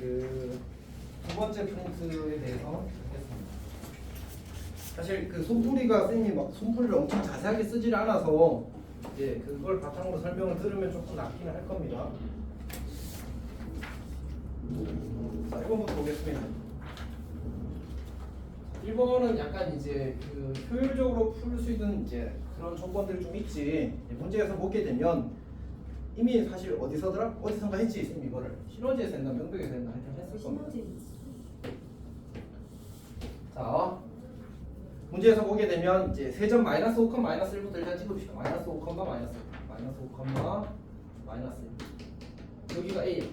그 두 번째 포인트에 대해서 하겠습니다. 사실 그 손풀이가 선생님이 막 손풀이를 엄청 자세하게 쓰질 않아서 이제 그걸 바탕으로 설명을 들으면 조금 낫기는 할 겁니다. 자, 1번부터 보겠습니다. 1번은 약간 이제 그 효율적으로 풀 수 있는 이제 그런 조건들이 좀 있지. 문제에서 보게 되면 이미 사실 어디서더라? 어디선가 했지 있으면 이거를 신호지에서 했나 명백에서 했나 하여튼 했을 겁니다. 자, 문제에서 보게 되면 이제 세점 마이너스 5, 마이너스 1부터 일단 찍어봅시다. 마이너스 5, 마이너스 1, 마이너스 5, 마이너스 1. 여기가 A.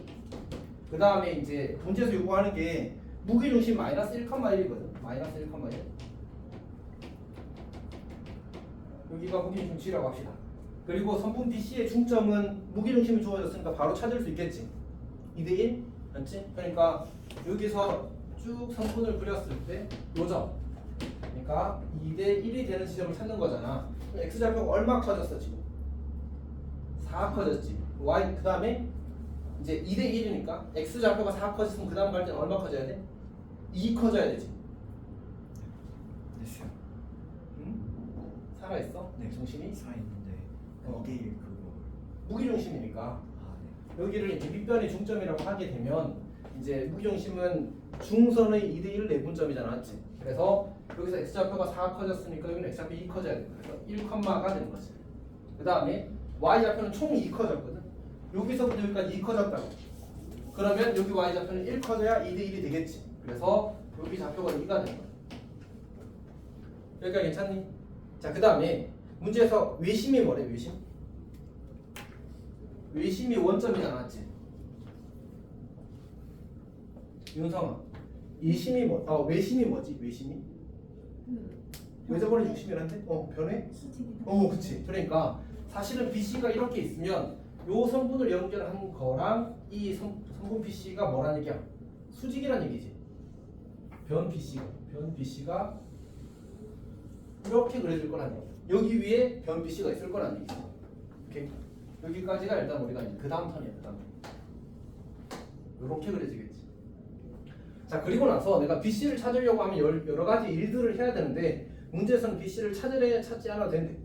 그 다음에 이제 문제에서 요구하는 게 무게중심 마이너스 1,1이거든. 마이너스 1,1. 여기가 무게중심 G라고 합시다. 그리고 선분 BC의 중점은 무게중심이 주어졌으니까 바로 찾을 수 있겠지. 2대1? 맞지? 그러니까 여기서 쭉 선분을 그렸을 때 요점, 그러니까 2대1이 되는 지점을 찾는 거잖아. X좌표가 얼마 커졌어 지금? 4 커졌지. Y 그 다음에 이제 2대1이니까 X좌표가 4 커졌으면 그 다음 갈 때는 얼마 커져야 돼? 2 커져야 되지. 됐어요. 응? 살아있어? 네. 중심이? 살아있는데 2대1 그거. 무기중심이니까 아 네. 여기를 이제 밑변의 중점이라고 하게 되면 이제 무기중심은 중선의 2대1 내분점이잖아, 맞지? 그래서 여기서 x좌표가 4 커졌으니까 여기는 x좌표 2 커져야 돼. 그래서 1컴마가 되는 거지. 그 다음에 y좌표는 총 2 커졌거든. 여기서부터 여기까지 2 커졌다고. 그러면 여기 y좌표는 1 커져야 2대1이 되겠지. 그래서 여기 좌표가 2가 되는 거야. 여기까지 괜찮니? 자, 그 다음에 문제에서 외심이 뭐래? 외심? 외심이 원점이잖아, 맞지? 윤성아, 이심이 뭐? 외심이 뭐지? 외심이? 외접원의 중심이란데? 변해? 그치. 그러니까 사실은 BC가 이렇게 있으면 요 성분을 연결한 거랑 이 성분 BC가 뭐란 얘기야? 수직이란 얘기지. 변 BC가 이렇게 그려질 거란 얘기야. 여기 위에 변 BC가 있을 거란 얘기지. 오케이? 여기까지가 일단 우리가 이제 그 다음 턴이야. 그 다음 이렇게 그려지겠지. 자, 그리고 나서 내가 BC를 찾으려고 하면 여러 가지 일들을 해야 되는데 문제에서는 BC를 찾지 않아도 된대.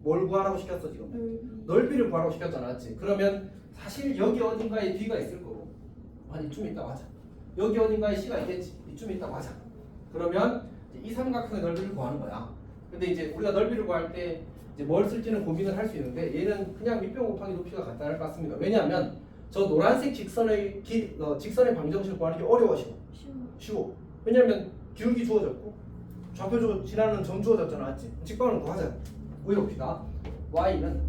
뭘 구하라고 시켰어 지금? 넓이를 구하라고 시켰잖아, 맞지? 그러면 사실 여기 어딘가에 B가 있을 거고, 아니 이쯤 있다 맞아. 여기 어딘가에 C가 있겠지. 이쯤 있다 맞아. 그러면 이제 이 삼각형의 넓이를 구하는 거야. 근데 이제 우리가 넓이를 구할 때 이제 뭘 쓸지는 고민을 할 수 있는데 얘는 그냥 밑변 곱하기 높이가 간단할 것 같습니다. 왜냐하면 저 노란색 직선의 직선의 방정식을 구하는 게 쉬워. 왜냐하면 기울기 주어졌고 좌표 지나는 점 주어졌잖아, 맞지? 직방을 구하자. 구해봅시다. y는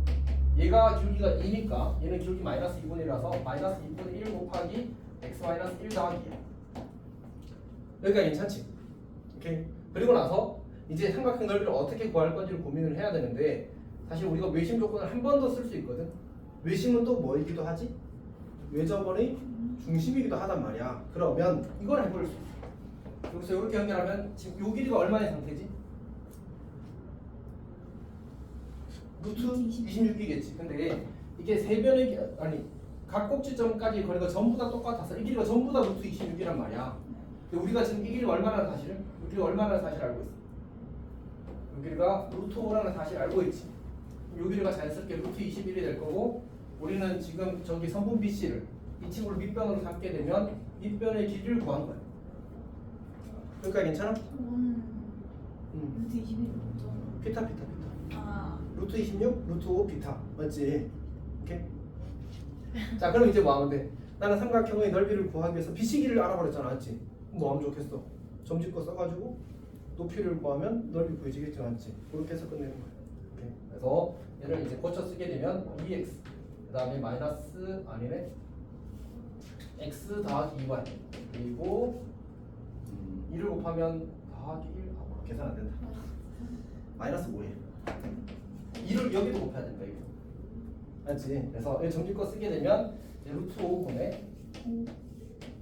얘가 기울기가 2니까 얘는 기울기 마이너스 2분이라서 마이너스 2분의 1 곱하기 x 마이너스 1 더하기 2. 여기가 괜찮지? 오케이. 그리고 나서 이제 삼각형 넓이를 어떻게 구할 건지를 고민을 해야 되는데 사실 우리가 외심 조건을 한 번 더 쓸 수 있거든. 외심은 또 뭐이기도 하지? 외접원의 중심이기도 하단 말이야. 그러면 이걸 해볼 수 있어. 여기서 이렇게 연결하면 지금 요 길이가 얼마의 상태지? 루트 26이겠지. 근데 이게 세 변의 각 꼭지점까지 거리가 전부 다 똑같아서 이 길이가 전부 다 루트 26이란 말이야. 근데 우리가 지금 이 길이가 얼마라는 사실을? 이 길이가 얼마라는 사실을 알고 있어. 이 길이가 루트 5라는 사실을 알고 있지. 이 길이가 자연스럽게 루트 21이 될 거고 우리는 지금 저기 선분 BC를 이 친구를 밑변으로 삼게 되면 밑변의 길이를 구하는 거야. 여기까지 괜찮아? 루트 21. 피타. 아. 루트 26, 루트 5, 피타. 맞지? 오케이? 자, 그럼 이제 뭐 하면 돼? 나는 삼각형의 넓이를 구하기 위해서 BC 길이를 알아버렸잖아, 맞지? 뭐 하면 좋겠어? 점집거 써가지고 높이를 구하면 넓이 구해지겠지, 맞지? 그렇게 해서 끝내는 거야. 오케이? 그래서 얘를 이제 고쳐 쓰게 되면 2x 그 다음에 마이너스 아니네 x 더하기 2y 그리고 2를 곱하면 더하기 1 계산 안 된다. 마이너스 5에 2를 여기도 곱해야 된다 이거. 맞지? 그래서 이 정규거 쓰게 되면 이제 루트 5분의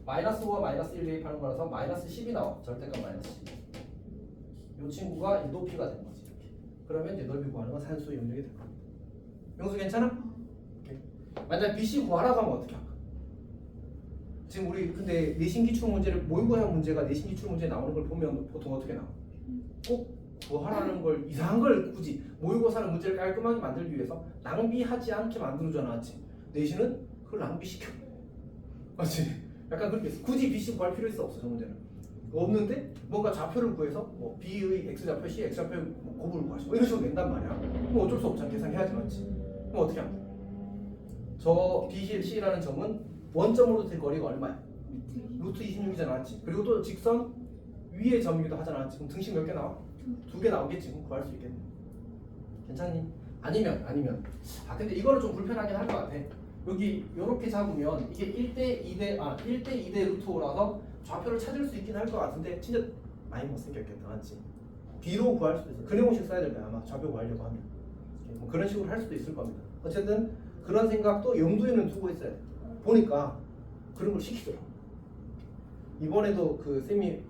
마이너스 5와 마이너스 1 대입하는 거라서 마이너스 10이 나와. 절대값 마이너스 10. 이 친구가 이 높이가 되는 거지. 이렇게. 그러면 이제 넓이 구하는 건 산수의 영역이 될 겁니다. 명수 괜찮아? 오케이. 만약 BC 구하라고 하면 어떻게 할까? 지금 우리 근데 내신 기출 문제를 모의고사 문제가 내신 기출 문제에 나오는 걸 보면 보통 어떻게 나와? 꼭 구하라는 걸 이상한 걸 굳이 모의고사는 문제를 깔끔하게 만들기 위해서 낭비하지 않게 만들어져 놨지. 내신은 그걸 낭비시켜. 맞지? 약간 그렇게 했어. 굳이 BC 구할 필요 있어 없어 저 문제는. 없는데 뭔가 좌표를 구해서 뭐 B의 X좌표, C의 X좌표 뭐 곱을 구하시고 뭐 이런 식으로 낸단 말이야. 그럼 어쩔 수 없잖아. 계산해야지 맞지? 그럼 어떻게 하면 돼? 저 BC라는 점은 원점으로 될 거리가 얼마야? 루트 26이잖아 맞지? 그리고 또 직선 위의 점이기도 하잖아. 지금 등식 몇 개 나와? 2개 나오겠지. 그럼 구할 수 있겠네. 괜찮니? 아니면 근데 이거는 좀 불편하긴 할 것 같아. 여기 이렇게 잡으면 이게 1대 2대 루트 5라서 좌표를 찾을 수 있긴 할 것 같은데 진짜 많이 못생겼겠다 맞지? B로 구할 수도 있어. 근해공식 써야 될 거야 아마 좌표 구하려고 하면. 뭐 그런 식으로 할 수도 있을 겁니다. 어쨌든 그런 생각도 염두에는 두고 있어야 돼. 보니까 그런 걸 시키더라고. 이번에도 그 쌤이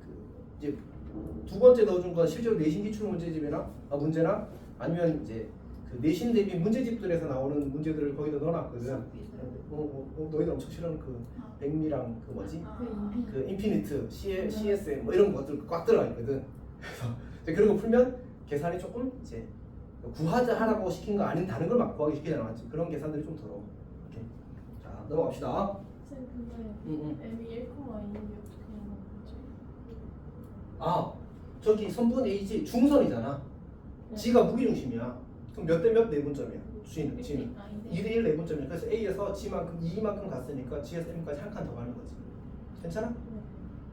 이제 두 번째 넣어준 건 실제로 내신 기출 문제나 아니면 이제 그 내신 대비 문제집들에서 나오는 문제들을 거기다 넣어놨거든. 너희들 엄청 싫어하는 그 백미랑 그 뭐지? 그 인피니트, CSM 뭐 이런 것들 꽉 들어가 있거든. 그래서 이제 그런 거 풀면 계산이 조금 이제 구하자 하라고 시킨 거 아닌 다른 걸 막 구하기 시키잖아, 맞지? 그런 계산들이 좀 더러워. 오케이. 자 넘어갑시다. 쌤 근데 M이 1,2인데 어떻게 하는 거지? 아 저기 선분 A지 중선이잖아. G가 무기중심이야. 그럼 몇 대 몇 내분점이야? G는 2대1 내분점이야. 그래서 A에서 G만큼 2만큼 갔으니까 G에서 M까지 한 칸 더 가는 거지. 괜찮아?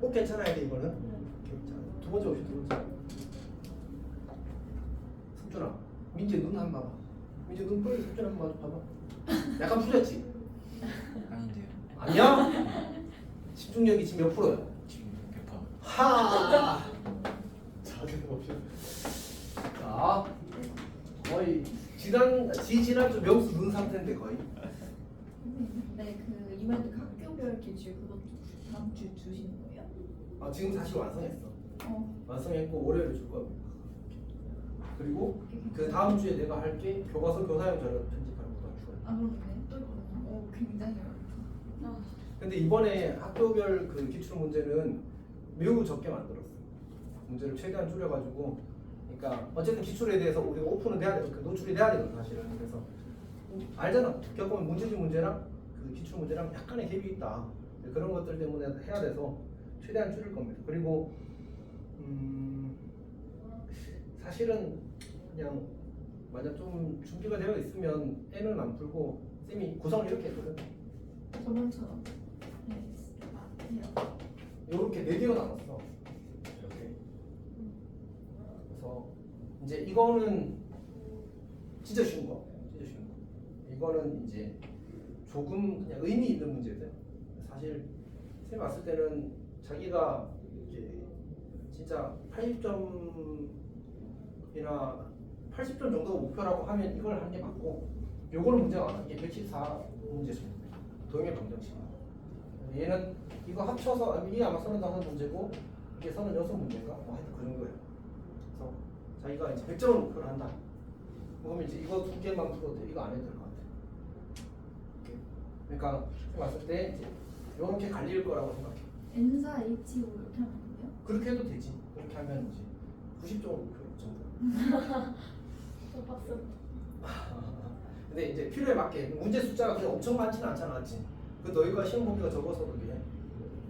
꼭 괜찮아야 돼 이거는. 오케이. 자, 두 번째 옵션 두 번째. 석준아, 민재 눈 한 번 봐봐. 민재 눈 빨리 석준 한번 봐봐. 약간 풀렸지? 아닌데요. 아니야? 집중력이 지금 몇 프로야? 지금 몇 번? 하. 자, 계속 자, 거의 지난주 명수 눈 상태인데 거의. 네, 그 이번에 학교별 기출 그것도 다음 주 주시는 거예요? 아 지금 사실 완성했어. 어. 완성했고 월요일에 줄 겁니다. 그리고 그 다음 주에 내가 할게 교과서 교사용 자료 편집하는 거다 줄 거야. 아 그럼 또 있구나. 오 굉장히 어렵다. 근데 이번에 학교별 그 기출 문제는 매우 적게 만들었어. 문제를 최대한 줄여가지고, 그러니까 어쨌든 기출에 대해서 우리가 오픈은 돼야 돼, 그 노출이 돼야 되거든 사실은. 그래서 알잖아. 겪으면 문제집 문제랑 그 기출 문제랑 약간의 갭이 있다. 그런 것들 때문에 해야 돼서 최대한 줄일 겁니다. 그리고 사실은 그냥 만약 좀 준비가 되어 있으면 N은 안 풀고 쌤이 구성을 이렇게 했거든. 저번처럼. 네. 해요. 이렇게 4개로 나눴어. 이렇게. 그래서 이제 이거는 진짜 쉬운 거. 진짜 쉬운 거. 이거는 이제 조금 그냥 의미 있는 문제들. 사실 쌤 봤을 때는 자기가 이제 진짜 80점이나 80점 정도가 목표라고 하면 이걸 하는 게 맞고, 요거는 문제가 많아. 이게 114 문제죠. 도형의 방정식. 얘는 이거 합쳐서 이게 아마 35문제고 이게 36문제인가? 뭐 하여튼 그 정도예요. 그래서 자기가 이제 100점을 목표로 한다. 그러면 이제 이거 2개만 풀어도 돼. 이거 안 해도 될 것 같아. 이렇게. 그러니까 봤을 때 이제 이렇게 갈릴 거라고 생각해. N사 H5 이렇게 하면 돼요? 그렇게 해도 되지. 그렇게 하면 이제 90점을 목표 정도. 또 박스. 근데 이제 필요에 맞게 문제 숫자가 그렇게 엄청 많지는 않잖아, 맞지? 그 너희가 시험 보기가 적어서 그게.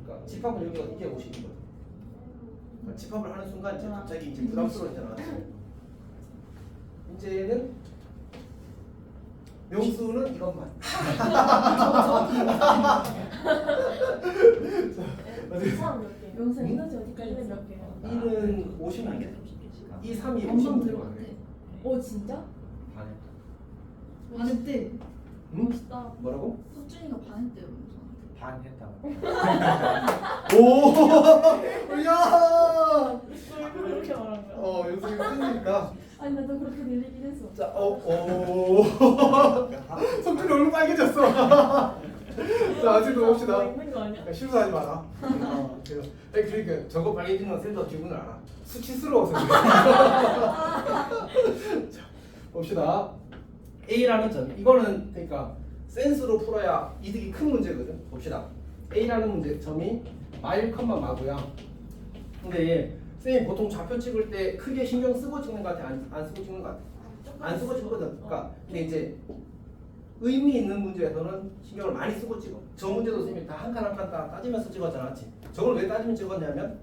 그러니까 집합은 여기가 이게 50이거든. 그러니까 집합을 하는 순간 이제 갑자기 이제 부담스러워지잖아. 이제는 명수는 이것만. 사람 몇 개? 명사 응? 에너지 어디까지 몇 개요? 1은 50문제, 2, 3이 엄청 50문제. 들어갔대. 오 진짜? 반했대. 응? 멋있다. 뭐라고? 석준이가 반했대요. 명사. 반 했다고. 오! 야! 왜 그렇게 말한 거야? 영수이 쓰니까. 아니 나도 그렇게 들리긴 했어. 자, 성준이 얼굴 빨개졌어. 자, 아직도 봅시다. 뭐 있는 거 아니야? 실수하지 마라. 그러니까 저거 빨개지는 건 쌤도 기분을 알아. 수치스러워서 그래. 자, 봅시다. A라는 점, 이거는 그러니까 센스로 풀어야 이득이 큰 문제거든. 봅시다. A라는 문제점이 마일 컴마 마고요. 근데 쌤이 보통 좌표 찍을 때 크게 신경 쓰고 찍는 것 같아? 안 쓰고 찍는 것 같아? 안 쓰고 찍거든. 그러니까 근데 이제 의미 있는 문제에서는 신경을 많이 쓰고 찍어. 저 문제도 쌤이 다 한 칸 한 칸 따지면서 찍었잖아, 맞지? 저걸 왜 따지면 찍었냐면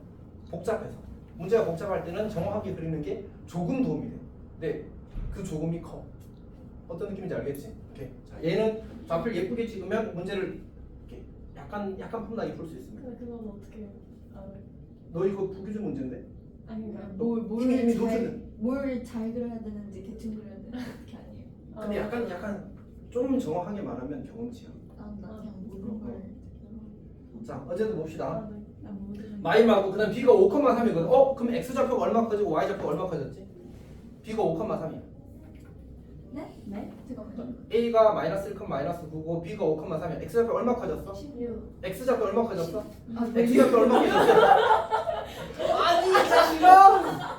복잡해서. 문제가 복잡할 때는 정확하게 그리는 게 조금 도움이 돼. 근데 그 조금이 커. 어떤 느낌인지 알겠지? 오케이. 자, 얘는 좌표를 예쁘게 찍으면 문제를 이렇게 약간 폼나게 풀 수 있습니다. 근데 그건 어떻게 알아요? 너 이거 부규준 문제인데? 아니 그러니까 이미 노출돼. 뭘 잘 그려야 되는지 대충 그려야 되는지 어떻게 아니에요? 근데 약간 좀 정확하게 말하면 경험치야. 나 그냥 모르는 걸. 자, 어쨌든 봅시다. 아, 네. 나 모르는. 마이마고 그다음 b가 5,3이거든. 그럼 x 좌표가 얼마 커지고 y 좌표가 얼마 커졌지? b가 5,3이야. 네? 네? 잠깐만요. a가 마이너스 1, 마이너스 9고 b가 5,3이야. x 좌표 얼마 커졌어? 16. x 좌표 얼마 커졌어? 아, x 좌표 얼마 커졌어? 아니 이 자식아!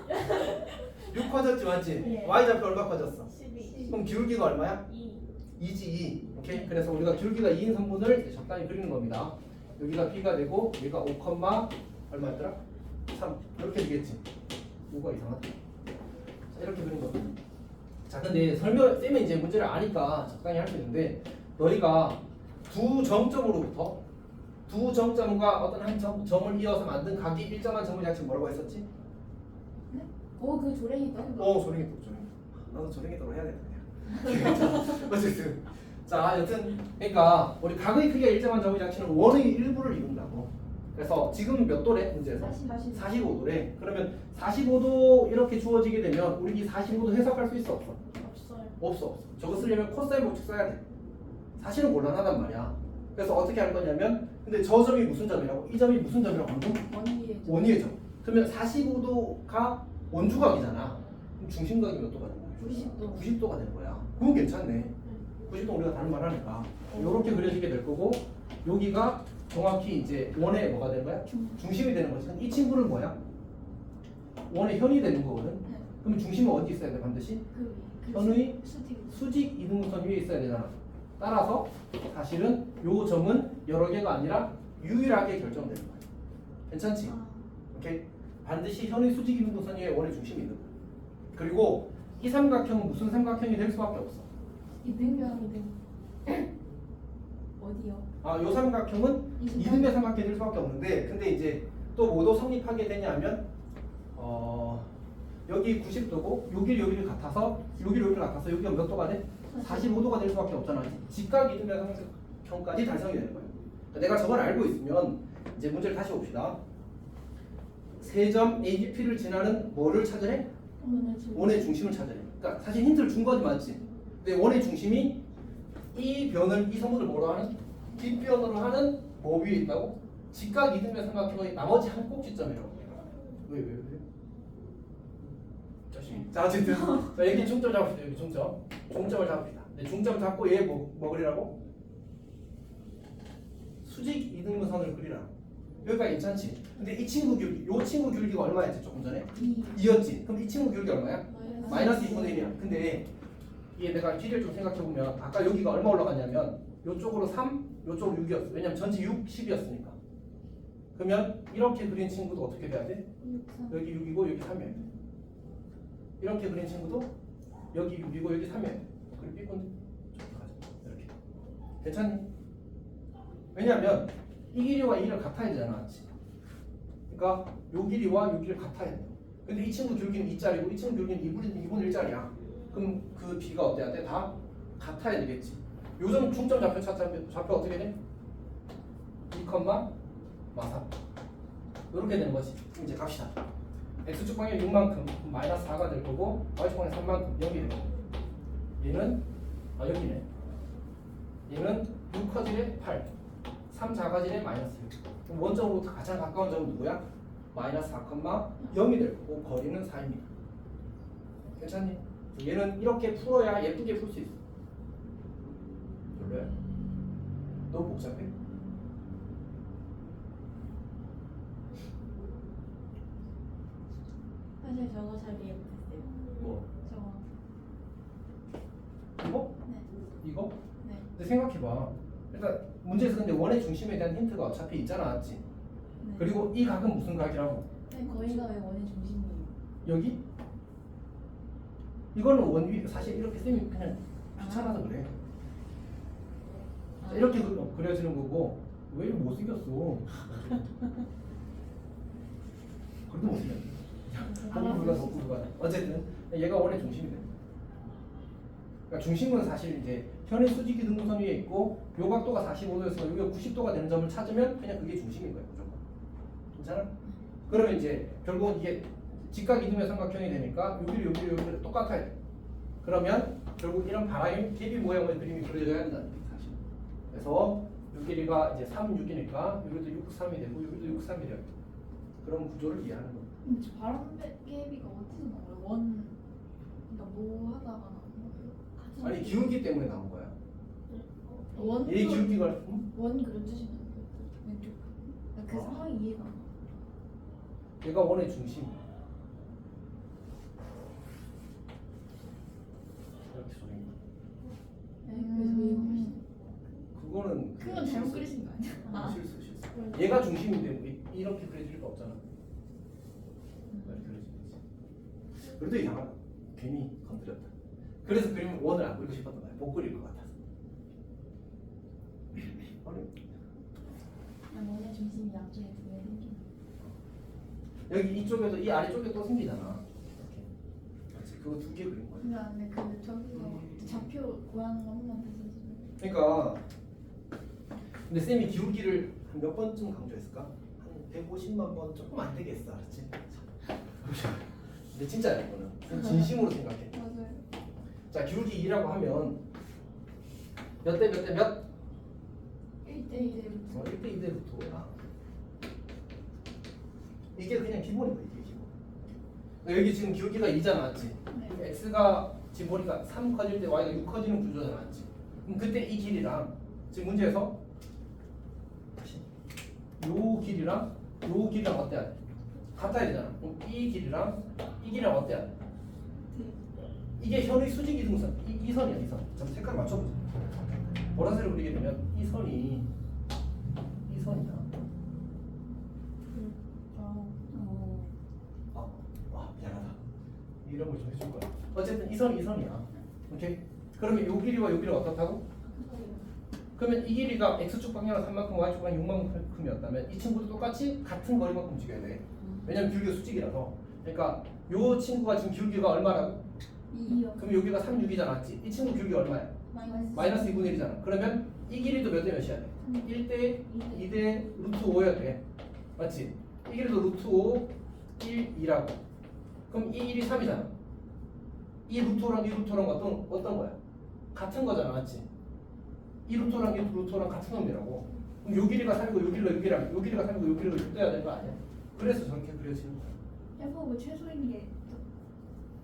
6 커졌지 맞지? 네. y 좌표 얼마 커졌어? 12 그럼 기울기가 얼마야? 2 2지 2. 오케이? 그래서 우리가 기울기가 2인 선분을 적당히 그리는 겁니다. 여기가 b가 되고 여기가 5, 얼마였더라? 3. 이렇게 되겠지. 뭐가 이상하다. 자, 이렇게 그린 겁니다. 자, 근데 쌤은 이제 문제를 아니까 적당히 할 수 있는데 너희가 두 정점으로부터 두 정점과 어떤 한 점을 이어서 만든 각이 일정한 점을 약칭 뭐라고 했었지? 그 조랭이다. 조랭이 또 조랭이. 나도 조랭이 또 해야 되는데. 어쨌든 자, 여튼 그러니까 우리 각의 크기가 일정한 점의 장치는 원의 일부를 이룬다고. 그래서 지금 몇 도래 문제에서? 45도래. 그러면 45도 이렇게 주어지게 되면 우리 이 45도 해석할 수 있어 없어? 없어요. 없어. 저거 쓰려면 코사인 법칙 써야 돼. 사실은 곤란하단 말이야. 그래서 어떻게 할 거냐면 근데 저 점이 무슨 점이라고? 이 점이 무슨 점이라고 방금? 원위에. 원위의 점. 그러면 45도가 원주각이잖아. 그럼 중심각이 몇 도가 되는 거야? 90도. 90도가 되는 거야. 그건 괜찮네. 90도 우리가 다른 말 하니까 이렇게 그려지게 될 거고 여기가 정확히 이제 원의 뭐가 되는 거야? 중심이 되는 거지. 이 친구는 뭐야? 원의 현이 되는 거거든. 네. 그럼 중심은 어디 있어야 돼 반드시? 현의 수직 이등분선 위에 있어야 되잖아. 따라서 사실은 요 점은 여러 개가 아니라 유일하게 결정되는 거야. 괜찮지? 오케이? 반드시 현의 수직 이등분선 위에 원의 중심이 있는 거야. 그리고 이 삼각형은 무슨 삼각형이 될 수밖에 없어. 이등변. 어디요? 요 삼각형은 이등변 삼각형이 될 수밖에 없는데 근데 이제 또 뭐도 성립하게 되냐면 여기 90도고 여기를 같아서 여기를 같아서 여기가 몇 도가 돼? 45도가 될 수밖에 없잖아. 직각 이등변 삼각형까지 달성이 되는 거예요. 그러니까 내가 저걸 알고 있으면 이제 문제를 다시 봅시다. 세 점 ABP를 지나는 뭐를 찾으래? 원의 중심을 찾으래. 그러니까 사실 힌트를 준 거지 맞지? 근데 원의 중심이 이 변을 이 선분을 뭐로 하는? 뒷변으로 하는 뭐 위에 있다고? 직각 이등변 삼각형의 나머지 한 꼭지점이라고. 왜? 자, 어쨌든 자, 여기 중점 잡읍시다. 여기 중점을 잡읍시다. 네, 중점 잡고 얘 뭐 그리라고? 수직 이등분선을 그리라. 여기가 괜찮지? 근데 이 친구 기울기, 요 친구 기울기가 얼마였지 조금 전에? 2였지. 그럼 이 친구 기울기 얼마야? 마이너스 2분의 1이야. 근데 이게 내가 길이를 좀 생각해보면 아까 여기가 얼마 올라갔냐면 요쪽으로 3, 요쪽으로 6이었어. 왜냐면 전체 6, 10이었으니까. 그러면 이렇게 그린 친구도 어떻게 돼야 돼? 여기 6이고 여기 3이어야 돼. 이렇게 그린 친구도 여기 6이고 여기 3이어야 돼. 그리고 삐꾼 이렇게. 괜찮니? 왜냐면 이 길이와 이 길이가 같아야 되잖아. 맞지? 그러니까 요 길이와 요 길이 같아야 돼. 근데 이 친구 기울기는 2짜리고 이 친구 기울기는 2분의 1짜리야. 그럼 그 b가 어때야 돼? 다 같아야 되겠지. 요점 중점 좌표 찾자면 좌표 어떻게 돼? 2, 마삼 이렇게 되는 거지. 그럼 이제 갑시다. x축 방향 6만큼 마이너스 4가 될 거고 y축 방향 3만큼 0이 되고 얘는 여기네. 얘는 6 커질에 8 3 작아질에 마이너스 6. 그럼 원점으로부터 가장 가까운 점은 누구야? 마이너스 4, 0이 될 거고 거리는 4입니다. 괜찮니? 얘는 이렇게 풀어야 예쁘게 풀 수 있어. 별로야? 너무 복잡해? 사실 저거 잘 이해 못했어요. 뭐? 저거. 이거? 네. 이거? 네. 근데 생각해봐. 일단 문제에서 근데 원의 중심에 대한 힌트가 어차피 있잖아, 맞지? 네. 그리고 이 각은 무슨 각이라고? 거기가 왜 원의 중심이에요? 여기? 이거는 원위 사실 이렇게 쌤이 그냥 귀찮아서 그래. 자, 이렇게 그려지는 거고 왜 이렇게 못생겼어? 그래도 못생겼어. 복부가 어쨌든 얘가 원의 중심이 돼. 그러니까 중심은 사실 이제 현의 수직이 등분선 위에 있고 요 각도가 45도였으면 여기가 90도가 되는 점을 찾으면 그냥 그게 중심인 거예요, 무조건. 괜찮아? 그러면 이제 결국 이게 직각 이등변 삼각형이 되니까 여기를 똑같아야 돼. 그러면 결국 이런 바라임 KB 모양의 그림이 그려져야 한다는 게 사실. 그래서 요 길이가 이제 3, 6이니까 여기도 6, 3이 되고 여기도 6, 3이 돼요. 그런 구조를 이해하는 거예요. 근데 저 바람개비가 어디서 나와요? 원 그러니까 뭐 하다가 나온 거예요? 같은 아니 기울기 때문에 나온 거야. 원 얘 기울기가 응? 원 그려주시면 돼요. 왼쪽 그 아. 상황이 이해가 안 가. 얘가 원의 중심. 이렇게 소리. 그래서 이해가 훨씬 그거는 그건 잘못 그리신 거 아니야? 아. 실수. 얘가 중심인데 뭐 이렇게 그려질 거 없잖아. 이렇게 그려지지. 그래도 이상하다. 괜히 건드렸다. 그래서 그림을 원을 안 그리고 싶었던 거야. 못 그릴 것 같아서. 아니, 원의 중심이 양쪽에 두개 생긴. 여기 이쪽에도 이 아래쪽에 또 생기잖아. 이렇게. 그렇지. 그거 두 개 그린 거야. 근데 그 저기서 좌표 구하는 거 한번 다시 해주세요. 그러니까 근데 쌤이 기울기를 한 몇 번쯤 강조했을까? 한 150만 번 조금 안 되겠어, 알았지? 근데 진짜야 이거는. 쌤 진심으로 생각해. 맞아요. 자, 기울기 2라고 하면 몇 대 몇 대 몇? 1대1 1대 2대 루트야. 이게 그냥 기본인 거야, 이게 기본. 여기 지금 기울기가 2잖아, 맞지? 네. 그럼 x가 지금 보니까 3 커질 때 y가 6 커지는 구조잖아, 맞지? 그럼 그때 이 길이랑 지금 문제에서 요 길이랑 요 길이랑 어때야 돼? 같아야 되잖아. 그럼 이 길이랑 이 길이랑 어때야 돼? 이게 현의 수직 이등선 이 선이야, 이 선. 잠깐 색깔 맞춰보자. 보라색을 그리게 되면 이 선이 이 선이야. 미안하다. 이런 걸 좀 해줄 거야. 어쨌든 이 선이 이 선이야. 오케이? 그러면 요 길이와 요 길이가 어떻다고? 그러면 이 길이가 x축 방향은 3만큼, y축 방향 6만큼이었다면 이 친구도 똑같이 같은 거리만큼 움직여야 돼. 왜냐면 기울기가 수직이라서. 그러니까 요 친구가 지금 기울기가 얼마라고? 2요. 그럼 여기가 3, 6이잖아, 맞지? 이 친구 기울기 얼마야? 마이너스 2분의 1이잖아. 그러면 이 길이도 몇 대 몇이야 돼? 1대 2대 루트 5여야 돼. 맞지? 이 길이도 루트 5, 1, 2라고. 그럼 이 1이 3이잖아. 이 루트랑 이 루트랑 어떤 거야? 같은 거잖아, 맞지? 이 루트랑 이 루트랑 같은 놈이라고. 그럼 요 길이가 3이고 요 길이가 3이고 요 길이가 6 돼야 되는 거 아니야? 그래서 저렇게 그려지는 거야. 해보고 최소인 게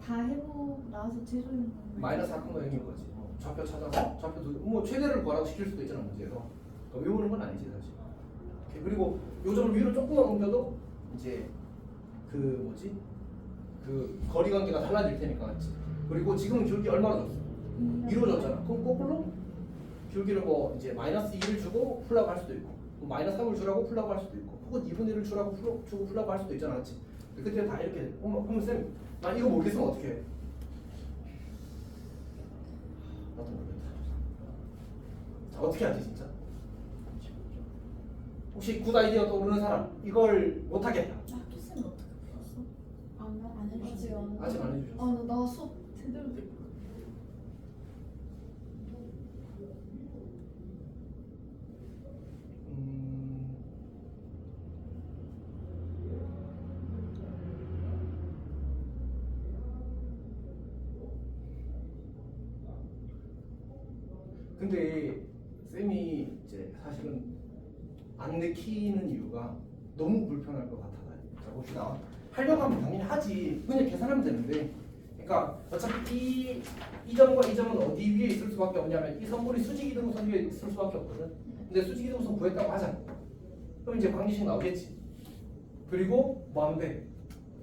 다 해보고 나서 최소인 거 마이너스 4,0인 거지. 좌표 찾아서 좌표 뭐 최대를 구하라고 시킬 수도 있잖아, 문제에서. 그러니까 외우는 건 아니지 사실. 오케이. 그리고 요 점을 위로 조금만 옮겨도 이제 그 뭐지? 그 거리 관계가 달라질 테니까, 맞지? 그리고 지금은 기울기 얼마나 줬어? 2로 줬잖아. 그럼 거꾸로 기울기를 뭐 이제 마이너스 2를 주고 풀라고 할 수도 있고, 뭐 마이너스 3을 주라고 풀라고 할 수도 있고, 혹은 2분의 1을 주라고 주고 풀라고 할 수도 있잖아, 맞지? 그때 다 이렇게 돼. 그러면 쌤, 나 이거 모르겠으면 어떻게 해? 나도 모르겠다. 자, 어떻게 하지 진짜? 혹시 굿 아이디어 떠오르는 사람? 이걸 못하겠다. 학교쌤은 어떻게 풀었어? 안 해주세요. 아직 안 해주셨어. 나 수업 제대로 듣고. 근데 쌤이 이제 사실은 안 내키는 이유가 너무 불편할 것 같아요. 자 봅시다. 하려고 하면 당연히 하지. 그냥 계산하면 되는데. 그러니까 어차피 이 점과 이 점은 어디 위에 있을 수밖에 없냐면 이 선물이 수직 이등분 위에 있을 수밖에 없거든. 근데 수직 이등분 구했다고 하자. 그럼 이제 관계식 나오겠지. 그리고 뭐 하면 돼?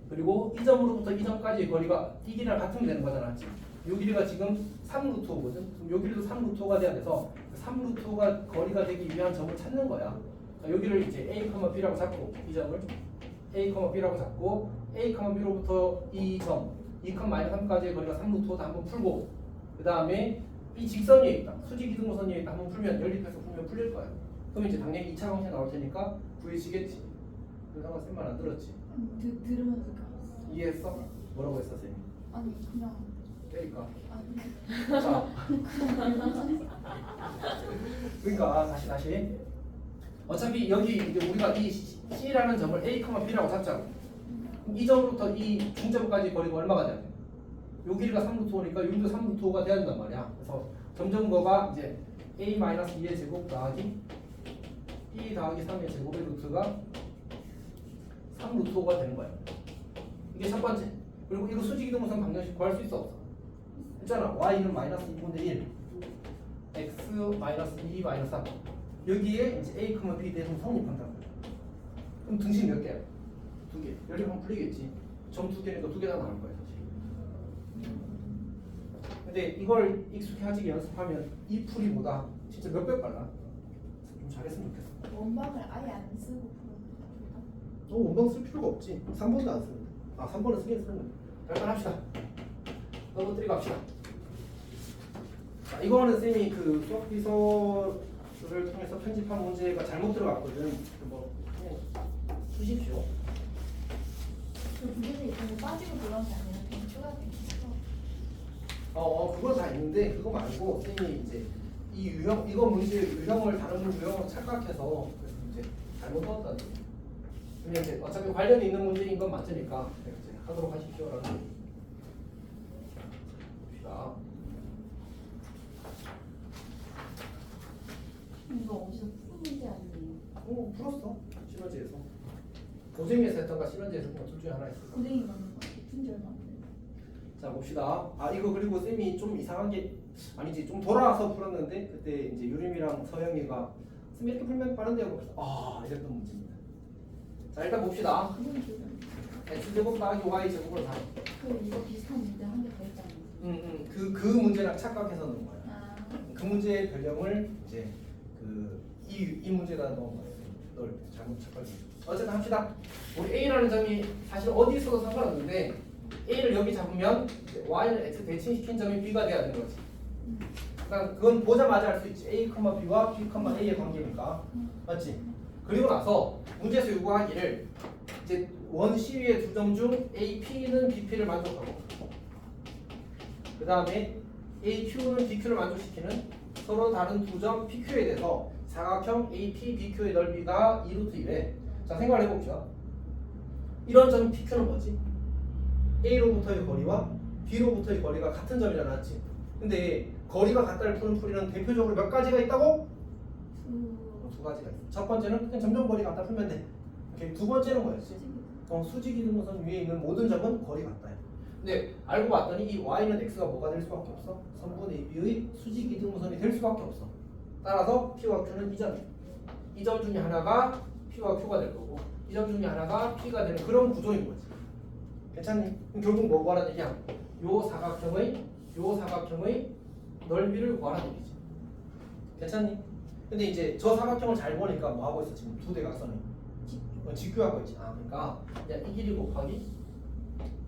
그리고 이 점으로부터 이 점까지의 거리가 이 길이랑 같으면 되는 거잖아, 맞지? 요 길이가 지금 3루트 5거든. 그럼 요 길이도 3루트 5가 돼야 돼서 3루트 5가 거리가 되기 위한 점을 찾는 거야. 자, 여기를 이제 A, B라고 잡고 이 점을 A, B라고 잡고 A, B로부터 이 점 2,-3까지의 거리가 3루트 5다 한번 풀고 그 다음에 이 직선 위에 있다. 수직 이등분선 위에 있다. 한번 풀면 연립해서 풀면 풀릴 거야. 그럼 이제 당연히 2차 방식 나올 테니까 구해지겠지. 그래서 쌤 말 안 들었지? 들으면서 알았어. 이해했어? 뭐라고 했어 쌤이? 아니 그냥 때릴까? 아니 자, 그러니까 다시 어차피 여기 이제 우리가 이 C라는 점을 A, B라고 잡자고. 이 점부터 이 중점까지 거리가 얼마가 돼야 돼? 요 길이가 3루트 5니까 여기도 3루트 5가 돼야 된단 말이야. 그래서 점점 거가 이제 A-2의 제곱 더하기 B 더하기 3의 제곱의 루트가 3루트 5가 되는 거야. 이게 첫 번째. 그리고 이거 수직이동선 방정식 구할 수 있어 없어? 있잖아. y는 마이너스 2분의 1 x 마이너스 2 마이너스 3 여기에 이제 a, b 대해서 성립한다는 거야. 그럼 등식 몇 개야? 2개. 연립하면 풀리겠지. 점 2개니까 2개 다 나올 거야 사실. 근데 이걸 익숙해지게 연습하면 이 풀이보다 진짜 몇 배 빨라. 좀 잘했으면 좋겠어. 원방을 아예 안 쓰고 풀었는데 원방 쓸 필요가 없지. 3번도 안 쓰는데. 아 3번은 쓰긴 쓰는데. 일단 합시다. 넘어뜨리고 합시다. 자, 이거는 쌤이 그 수학 비서를 통해서 편집한 문제가 잘못 들어갔거든. 뭐 그냥 쓰십시오. 그 문제들이 너무 빠지고 들어간 게 아니라 그냥 추가된 있어. 그건 다 있는데 그거 말고 쌤이 이제 이 유형 이거 문제 유형을 다른 유형으로 착각해서 그래서 이제 잘못 넣었다는 거예요. 근데 이제 어차피 관련이 있는 문제인 건 맞으니까 이제 하도록 하십시오라는 봅시다. 이거 어디서 푸는 문제 아니에요? 풀었어. 실현지에서 고생에서 했던가 실현지에서 했던가 둘 중에 하나 있을 거야. 고생이 많은 거 같아. 푼지 얼마 안 돼. 자 봅시다. 이거 그리고 쌤이 좀 이상한 게 아니지 좀 돌아와서 풀었는데 그때 이제 유림이랑 서영이가 쌤 이렇게 풀면 빠른데요. 그래서 이랬던 문제입니다. 자 일단 봅시다. 그건 기억이 안 나. x제곱 더하기 y제곱으로 다. 그 이거 비슷한 문제 한 개 더 있잖아요. 그 문제랑 착각해서 넣은 거야. 아, 그 문제의 변형을 이제 이 문제에다 넣은 거예요. 널 잘못 착각했어. 어쨌든 합시다. 우리 A라는 점이 사실 어디 있어도 상관없는데 A를 여기 잡으면 Y는 X 대칭시킨 점이 B가 돼야 되는 거지. 그러니까 그건 보자마자 알 수 있지. A, B와 B, A의 관계니까. 맞지? 그리고 나서 문제에서 요구하기를 이제 원 시위의 두 점 중 A, P는 B, P를 만족하고 그 다음에 A, Q는 B, Q를 만족시키는 서로 다른 두 점 P, Q에 대해서 사각형 A, P, B, Q의 넓이가 2루트 1에 자 생각을 해봅시다. 이런 점 P, Q는 뭐지? A로부터의 거리와 B로부터의 거리가 같은 점이잖아, 맞지? 근데 거리가 같다를 푸는 풀이는 대표적으로 몇 가지가 있다고? 두 가지가 있어. 첫 번째는 그냥 점점 거리 같다 풀면 돼. 오케이. 두 번째는 뭐였지? 수직 이등분선 위에 있는 모든 점은 거리 같다. 근데 알고 봤더니 이 y는 x가 뭐가 될 수밖에 없어? 3분의 2b의 수직 이등분선이 될 수밖에 없어. 따라서 p와 q는 이 점이야. 이 점 중에 하나가 p와 q가 될 거고 이 점 중에 하나가 p가 되는 그런 구조인 거지. 괜찮니? 그럼 결국 뭐 구하라는 얘기야? 요 사각형의 넓이를 구하라는 얘기지. 괜찮니? 근데 이제 저 사각형을 잘 보니까 뭐 하고 있어 지금 두 대각선이 직교하고 있지. 그러니까 그냥 이 길이 곱하기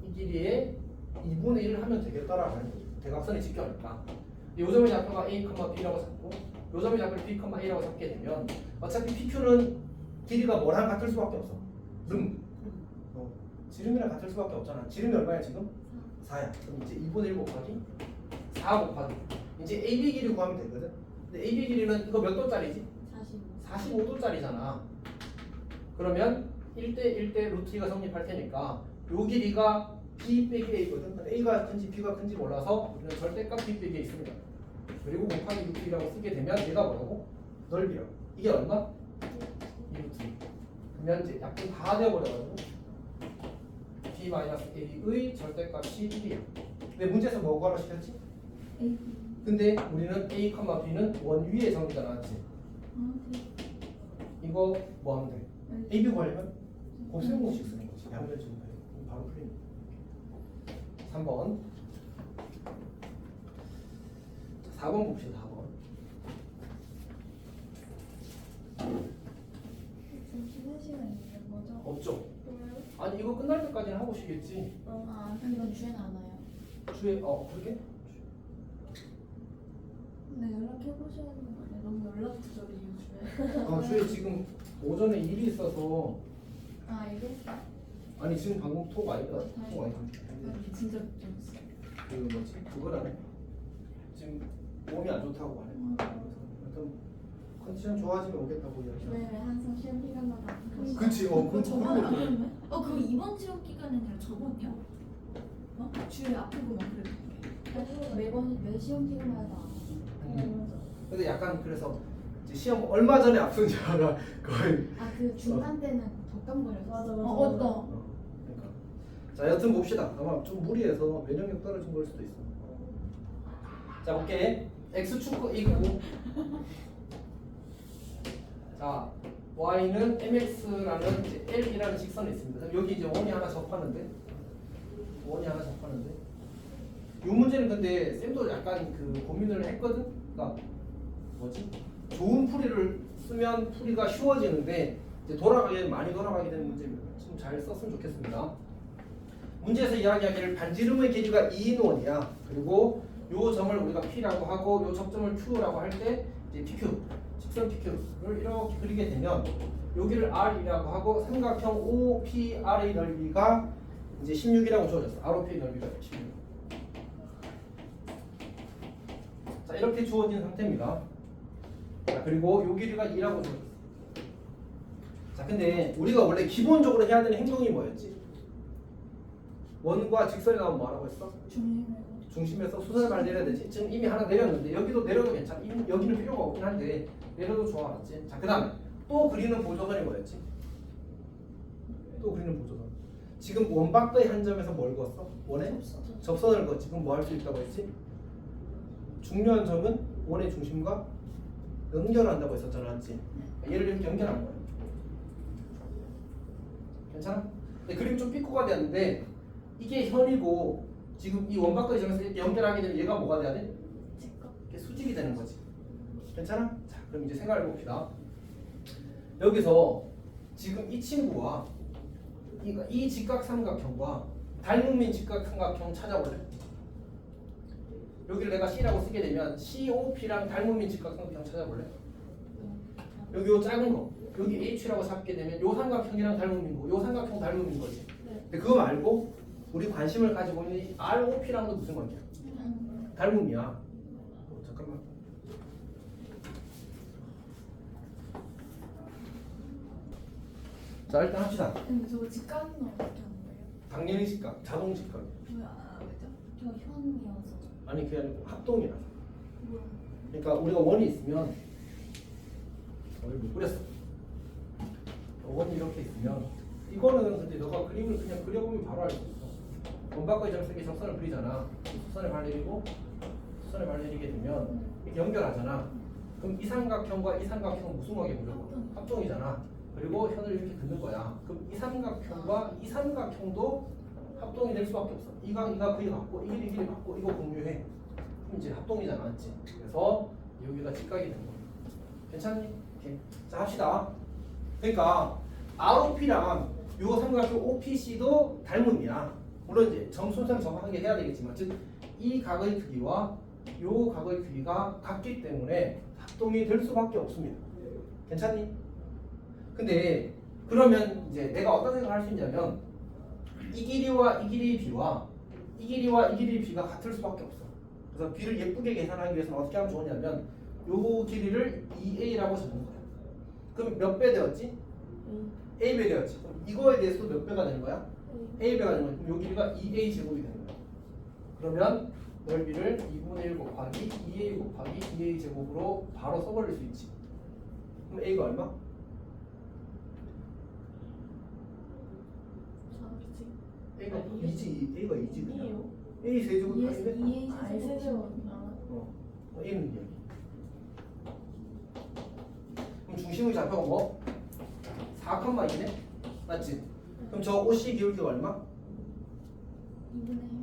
이 길이에 2분의 1을 하면 되겠다라는 거지. 대각선이 직교하니까. 이 점의 좌표가 A, B라고 잡고 이 점의 좌표를 B, A라고 잡게 되면 어차피 PQ는 길이가 뭐랑 같을 수밖에 없어. 지름이랑 같을 수밖에 없잖아. 지름이 얼마야 지금? 4야. 그럼 이제 2분의 1 곱하기 4 곱하기 이제 AB 길이 구하면 되거든. 근데 AB 길이는 이거 몇 도짜리지? 45도짜리잖아. 그러면 1대 루트 2가 성립할 테니까 요 길이가 B 빼기 A거든. 근데 A가 큰지 B가 큰지 몰라서 우리는 절대값 B 빼기에 있습니다. 그리고 곱하기 루트 2라고 쓰게 되면 얘가 뭐라고? 넓이라고. 이게 얼마? 2루트 2. 그러면 이제 약분 다 되어버려가지고 B-A의 절대값이 1이야. 근데 문제에서 뭐 구하라 시켰지? A, 근데 우리는 A, B는 원 위에 정의가 나왔지. 이거 뭐 하면 돼? A, B 구하려면 곱셈 공식 쓰는 거지. 양변 증가해. 바로 풀리는 거야. 3번 4번 봅시다. 4번. 지금 쉬는 시간 있는 거죠? 없죠? 왜요? 아니 이거 끝날 때까지는 하고 쉬겠지. 아 이건 주엔 안 와요. 주에 그러게? 근데 연락해 보셔야 되는 거 아니에요? 너무 연락 두절이에요 주에. 주에 지금 오전에 일이 있어서 아 이게? 아니 지금 방금 톡 아니다. 톡 아니다. 아, 진짜 걱정했어. 그 뭐지? 그거라네. 지금 몸이 안 좋다고 하네. 하여튼 컨디션 좋아지면 오겠다고 이야기. 왜 항상 시험 기간마다 아픈 그치, 그거 저번에 그런 거. 아팠네? 그럼 이번 시험 기간이 아니라 저번이야? 주에 아프고 막 그랬는데 매 시험 기간마다 근데 약간 그래서 이제 시험 얼마 전에 앞둔 줄 알아. 거의. 그 중간 때는 덕감거려서 맞아. 그러니까. 자 여튼 봅시다. 아마 좀 무리해서 면역력 떨어진 걸 수도 있어. 자 볼게. x축 이거고. 자 y는 mx라는 이제 l이라는 직선이 있습니다. 그럼 여기 이제 원이 하나 접하는데 이 문제는 근데 쌤도 약간 그 고민을 했거든. 그러니까 뭐지? 좋은 풀이를 쓰면 풀이가 쉬워지는데 이제 많이 돌아가게 되는 문제입니다. 좀 잘 썼으면 좋겠습니다. 문제에서 이야기하기를 반지름의 길이가 2인 원이야. 그리고 요 점을 우리가 P라고 하고 요 접점을 Q라고 할 때 이제 PQ, 직선 PQ를 이렇게 그리게 되면 여기를 R이라고 하고 삼각형 OPR의 넓이가 이제 16이라고 주어졌어. ROP의 넓이가 16. 자 이렇게 주어진 상태입니다. 자, 그리고 요 길이가 2라고 주어졌어. 자 근데 우리가 원래 기본적으로 해야 되는 행동이 뭐였지? 원과 직선이 나오면 뭐라고 했어? 중심에서 수선을 많이 내려야 되지. 지금 이미 하나 내렸는데 여기도 내려도 괜찮아. 여기는 필요가 없긴 한데 내려도 좋아. 맞지? 자 그 다음에 또 그리는 보조선이 뭐였지? 또 그리는 보조선. 지금 원박의 한 점에서 뭘 그었어? 원에? 접선을 그었지. 그럼 뭐 할 수 있다고 했지? 중요한 점은 원의 중심과 연결한다고 했었잖아. 맞지? 얘를 이렇게 연결한 거야. 괜찮아? 근데 그림이 좀 삐꾸가 되었는데 이게 현이고 지금 이 원박의 점에서 이렇게 연결하게 되면 얘가 뭐가 돼야 돼? 이렇게 수직이 되는 거지. 괜찮아? 자, 그럼 이제 생각을 해봅시다. 여기서 지금 이 친구와 이 직각삼각형과 닮은민 직각삼각형 찾아볼래? 여기를 내가 C라고 쓰게 되면 COP랑 닮은민 직각삼각형 찾아볼래? 여기 요 작은 거 여기 H라고 잡게 되면 요 삼각형이랑 닮은민 거, 요 삼각형 닮은민 거지. 근데 그거 말고 우리 관심을 가지고 있는 ROP랑도 무슨 관계야? 닮음이야. 잠깐만. 자 일단 합시다. 근데 저거 직각은 어떻게 하는 거예요? 당연히 직각, 자동 직각. 왜죠? 저 현이어서 아니 그게 아니고 합동이라. 뭐야? 그러니까 우리가 원이 있으면 못 그렸어. 원이 이렇게 있으면 이거는 근데 너가 그림을 그냥 그려보면 바로 알 수 있어. 원박과의 점에서 이렇게 접선을 그리잖아. 수선을 발내리고 수선을 발내리게 되면 이렇게 연결하잖아. 그럼 이 삼각형과 이 삼각형은 무슨 관계 무조건? 합동이잖아. 그리고 현을 이렇게 긋는 거야. 그럼 이 삼각형과 이 삼각형도 합동이 될 수밖에 없어. 이가 그게 같고 이 길이 같고 이거 공유해. 그럼 이제 합동이잖아, 맞지? 그래서 여기가 직각이 되는 거야. 괜찮니? 오케이. 자 합시다. 그러니까 ROP랑 요 삼각형 OPC도 닮음이야. 물론 이제 점순서를 정확하게 해야 되겠지만, 즉 이 각의 크기와 요 각의 크기가 같기 때문에 합동이 될 수밖에 없습니다. 괜찮니? 근데 그러면 이제 내가 어떤 생각을 할 수 있냐면 이 길이와 이 길이의 비와 이 길이와 이 길이의 비가 같을 수밖에 없어. 그래서 비를 예쁘게 계산하기 위해서는 어떻게 하면 좋으냐면 요 길이를 2a라고 적는 거야. 그럼 몇 배 되었지? a배 되었지. 그럼 이거에 대해서도 몇 배가 되는 거야? a배가 되는 거야. 그럼 요 길이가 2a 제곱이 되는 거야. 그러면 넓이를 2분의 1 곱하기 2a 곱하기 2a 제곱으로 바로 써버릴 수 있지. 그럼 a가 얼마? a가 2지. a가 2지 그냥. a 세제곱 하는데? a는 여기. 그럼 중심의 좌표가 뭐? 4,2네? 맞지? 그럼 저 OC 기울기가 얼마? 2분의 1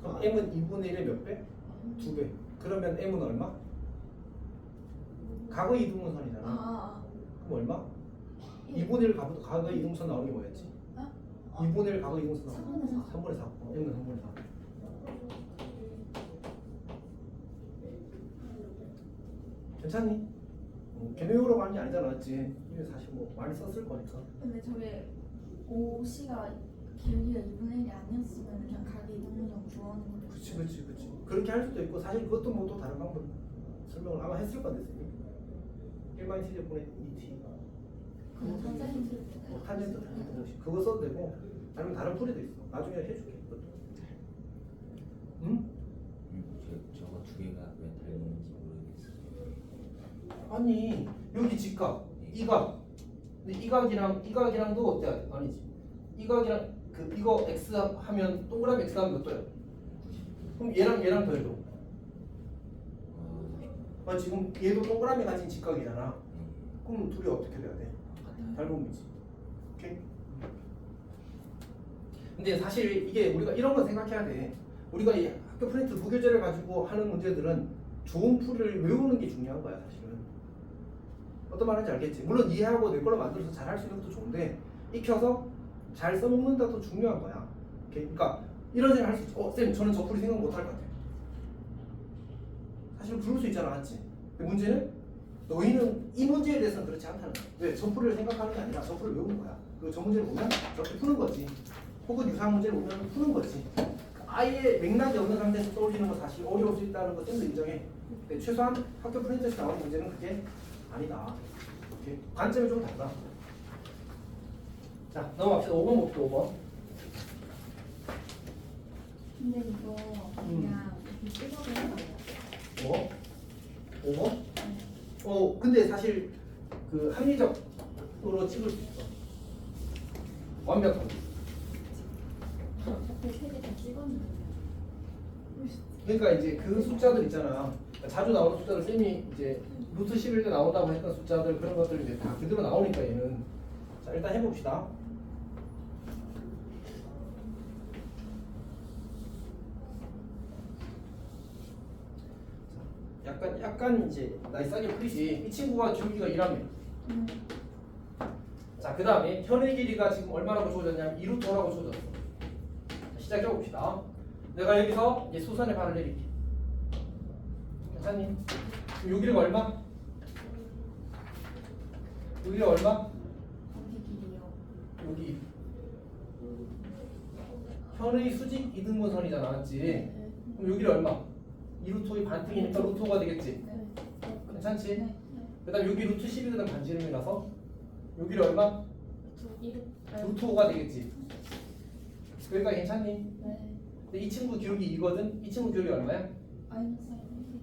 그럼 m은 2분의 1의 몇 배? 2배. 그러면 m은 얼마? 과거 이등분선이잖아. 그럼 얼마? 2분의 1 과거 이등분선 나오는 게 뭐였지? 2분의 1 과거 이등분선 나오는 게 3분의 4. m은 3분의 4. 괜찮니? 걔네우라고 하는 게 아니잖아, 맞지? 이게 사실 뭐 많이 썼을 거니까. 근데 저게 5C가 기울기가 2분의 1이 아니었으면 그냥 가게 이동문장 구하는 건데. 그치. 그렇게 할 수도 있고 사실 그것도 뭐 또 다른 방법 설명을 아마 했을 건데 쌤이 1-t 제곱분의 2t 그냥 선생님들 탄젠트 그거 써도 되고 아니면 다른 풀이도 있어. 나중에 해줄게 그것도. 응? 저거 두 개가 왜 닮은지 모르겠어요. 아니 여기 직각 이각 근데 이각이랑도 어때? 아니지 이각이랑 이거 x 하면 동그라미 x 하면 몇 도야? 그럼 얘랑 더해도 지금 얘도 동그라미 가진 직각이잖아. 그럼 둘이 어떻게 돼야 돼? 닮음이지. 오케이? 근데 사실 이게 우리가 이런 거 생각해야 돼. 우리가 이 학교 프린트 두 교재를 가지고 하는 문제들은 좋은 풀이를 외우는 게 중요한 거야 사실은. 어떤 말인지 알겠지? 물론 이해하고 내 걸로 만들어서 잘 할 수 있는 것도 좋은데 익혀서 잘 써먹는다도 중요한 거야. 오케이? 그러니까 이런 생각 할 수 있지. 쌤 저는 저 풀이 생각 못 할 것 같아. 사실 그럴 수 있잖아, 맞지? 근데 문제는 너희는 이 문제에 대해서는 그렇지 않다는 거야. 왜? 저 풀이를 생각하는 게 아니라 저 풀을 외우는 거야. 그리고 저 문제를 보면 저렇게 푸는 거지. 혹은 유사한 문제를 보면 푸는 거지. 아예 맥락이 없는 상태에서 떠올리는 거 사실 어려울 수 있다는 거 쌤도 인정해. 근데 최소한 학교 프린트에서 나오는 문제는 그게 아니다. 오케이? 관점이 좀 달라. 자, 넘어갑시다. 5번 봅시다. 5번. 근데 이거 그냥 이렇게 찍어도 해요? 뭐? 5번? 근데 사실 그 합리적으로 찍을 수 있어. 완벽하게. 어차피 세개 다 찍었는데. 그러니까 이제 그 숫자들 있잖아. 자주 나오는 숫자들 쌤이 이제 루트 11대 나온다고 했던 숫자들 그런 것들 이제 다 그대로 나오니까 얘는. 자, 일단 해봅시다. 약간 이제 나이스하게 풀이지. 이 친구가 기울기가 1하면. 자, 그 다음에 현의 길이가 지금 얼마라고 주어졌냐면 2루트라고 주어졌어. 시작해 봅시다. 내가 여기서 이제 수선에 발을 내릴게. 괜찮니? 그럼 여기가 얼마? 여기가 얼마? 어디 길이요? 여기. 현의 수직 이등분선이잖아, 맞지? 그럼 여기가 얼마? 2루트의 반등이니까 루트 5가 되겠지? 괜찮지? 그 다음 여기 루트 12거든 반지름이라서 여기를 얼마? 루트 5가 되겠지? 그러니까 괜찮니? 근데 이 친구 기울기 2거든? 이 친구 기울기 얼마야? 마이너스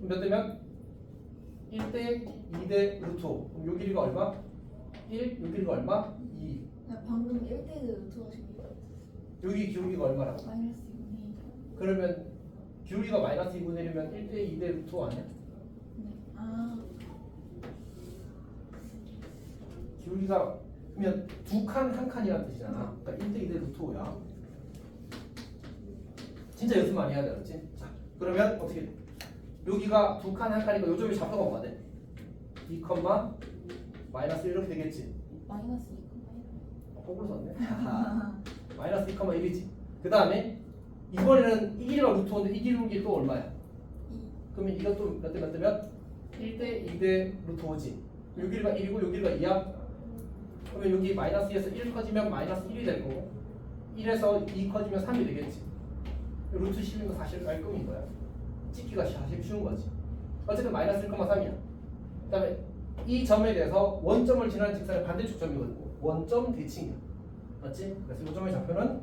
그럼 몇 대면? 1대 2대 루트 5. 그럼 요 길이가 얼마? 1, 요 길이가 얼마? 2. 방금 1대1 루트 하신 게 여기 기울기가 얼마라고? 마이너스 2분의 1. 그러면 기울기가 마이너스 2분의 1이면 1대 2대 루트 5 아니야? 네. 기울기가 그러면 두 칸 한 칸이라는 뜻이잖아. 그러니까 1대 2대 루트 5야. 진짜 연습 많이 해야 돼, 그렇지? 자, 그러면 어떻게 돼? 여기가 두 칸 한 칸이니까 요점이 좌표가 뭐가 돼? 2, 마이너스 1 이렇게 되겠지? 마이너스 2,1. 거꾸로 썼네. 마이너스 2,1이지. 그 다음에 이번에는 이 길이가 루트 5인데 이 길이 또 얼마야? 2. 그러면 이것도 몇 대 몇 대면? 1대 2대 루트 5지. 요 길이가 1이고 요 길이가 2야? 그러면 여기 마이너스 2에서 1 커지면 마이너스 1이 될 거고 1에서 2 커지면 3이 되겠지. 루트 10인 거 사실 깔끔인 거야. 찍기가 사실 쉬운 거지. 어쨌든 마이너스 1,3이야. 그 다음에 이 점에 대해서 원점을 지나는 직선의 반대쪽 점이거든. 원점 대칭이야. 맞지? 그래서 이 점의 좌표는